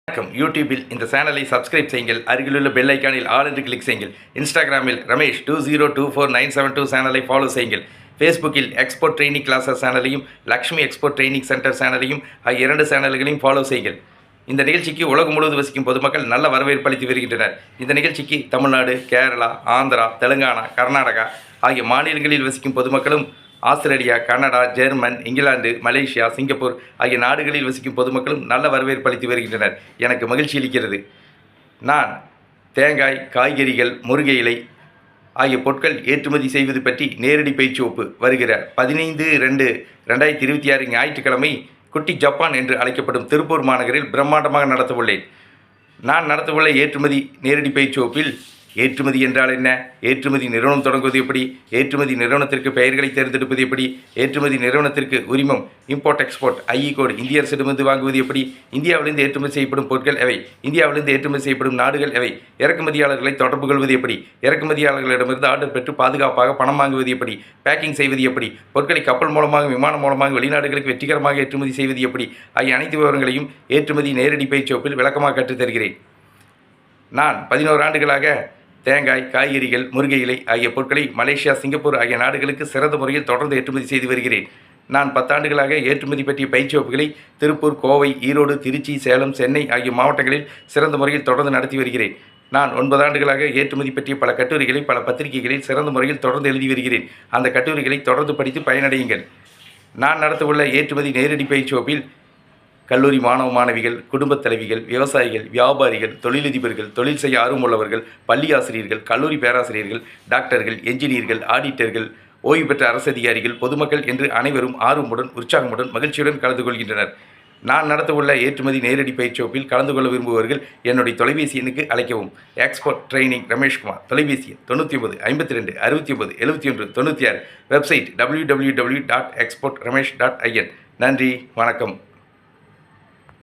வணக்கம். யூடியூபில் இந்த சேனலை சப்ஸ்கிரைப் செய்யுங்கள். அருகிலுள்ள பெல் ஐக்கானில் ஆல் என்று கிளிக் செய்யுங்கள். இன்ஸ்டாகிராமில் ரமேஷ் 202497 சேனலை ஃபாலோ செய்யுங்கள். ஃபேஸ்புக்கில் எக்ஸ்போர்ட் ட்ரைனிங் கிளாஸஸ் சேனலையும் லக்ஷ்மி எக்ஸ்போர்ட் ட்ரைனிங் சென்டர் சேனலையும் ஆகிய 2 சேனல்களையும் ஃபாலோ செய்யுங்கள். இந்த நிகழ்ச்சிக்கு உலகம் முழுவதும் வசிக்கும் பொதுமக்கள் நல்ல வரவேற்பு அளித்து வருகின்றனர். இந்த நிகழ்ச்சிக்கு தமிழ்நாடு, கேரளா, ஆந்திரா, தெலுங்கானா, கர்நாடகா ஆகிய மாநிலங்களில் வசிக்கும் பொதுமக்களும், Australia, Canada, German, England, Malaysia, Singapore ஆகிய நாடுகளில் வசிக்கும் பொதுமக்களும் நல்ல வரவேற்பு அளித்து வருகின்றனர். எனக்கு மகிழ்ச்சி அளிக்கிறது. நான் தேங்காய், காய்கறிகள், முருங்கை இலை ஆகிய பொருட்கள் ஏற்றுமதி செய்வது பற்றி நேரடி பயிற்சி வகுப்பு வருகிற 15/2/2026 ஞாயிற்றுக்கிழமை குட்டி ஜப்பான் என்று அழைக்கப்படும் திருப்பூர் மாநகரில் பிரம்மாண்டமாக நடத்தவுள்ளேன். நான் நடத்தவுள்ள ஏற்றுமதி நேரடி பயிற்சி வகுப்பில் ஏற்றுமதி என்றால் என்ன, ஏற்றுமதி நிறுவனம் தொடங்குவது எப்படி, ஏற்றுமதி நிறுவனத்திற்கு பெயர்களை தேர்ந்தெடுப்பது எப்படி, ஏற்றுமதி நிறுவனத்திற்கு உரிமம் இம்போர்ட் எக்ஸ்போர்ட் ஐஇ கோடு இந்திய அரசிடமிருந்து வாங்குவது எப்படி, இந்தியாவிலிருந்து ஏற்றுமதி செய்யப்படும் பொருட்கள் எவை, இந்தியாவிலிருந்து ஏற்றுமதி செய்யப்படும் நாடுகள் எவை, இறக்குமதியாளர்களை தொடர்பு கொள்வது எப்படி, இறக்குமதியாளர்களிடமிருந்து ஆர்டர் பெற்று பாதுகாப்பாக பணம் வாங்குவது எப்படி, பேக்கிங் செய்வது எப்படி, பொருட்களை கப்பல் மூலமாக, விமானம் மூலமாக வெளிநாடுகளுக்கு வெற்றிகரமாக ஏற்றுமதி செய்வது எப்படி ஆகிய அனைத்து விவரங்களையும் ஏற்றுமதி நேரடி பயிற்சி வகுப்பில் விளக்கமாக கற்றுத்தருகிறேன். நான் 11 ஆண்டுகளாக தேங்காய், காய்கறிகள், முருங்கை இலை ஆகிய பொருட்களை மலேசியா, சிங்கப்பூர் ஆகிய நாடுகளுக்கு சிறந்த முறையில் தொடர்ந்து ஏற்றுமதி செய்து வருகிறேன். நான் 10 ஆண்டுகளாக ஏற்றுமதி பற்றிய பயிற்சி வகுப்புகளை திருப்பூர், கோவை, ஈரோடு, திருச்சி, சேலம், சென்னை ஆகிய மாவட்டங்களில் சிறந்த முறையில் தொடர்ந்து நடத்தி வருகிறேன். நான் 9 ஆண்டுகளாக ஏற்றுமதி பற்றிய பல கட்டுரைகளை பல பத்திரிகைகளில் சிறந்த முறையில் தொடர்ந்து எழுதி வருகிறேன். அந்த கட்டுரைகளை தொடர்ந்து படித்து பயனடையுங்கள். நான் நடத்தவுள்ள ஏற்றுமதி நேரடி பயிற்சி வகுப்பில் கல்லூரி மாணவ மாணவிகள், குடும்பத் தலைவிகள், விவசாயிகள், வியாபாரிகள், தொழிலதிபர்கள், தொழில் செய்ய ஆர்வமுள்ளவர்கள், பள்ளி ஆசிரியர்கள், கல்லூரி பேராசிரியர்கள், டாக்டர்கள், என்ஜினியர்கள், ஆடிட்டர்கள், ஓய்வு பெற்ற அரசு அதிகாரிகள், பொதுமக்கள் என்று அனைவரும் ஆர்வமுடன், உற்சாகமுடன், மகிழ்ச்சியுடன் கலந்து கொள்கின்றனர். நான் நடத்தவுள்ள ஏற்றுமதி நேரடி பயிற்சி வகுப்பில் கலந்து கொள்ள விரும்புபவர்கள் என்னுடைய தொலைபேசி எண்ணுக்கு அழைக்கவும். Export training Rameshkumar. தொலைபேசி எண் 99 52 69 71 96. Website www.exportramesh.in. நன்றி, வணக்கம்.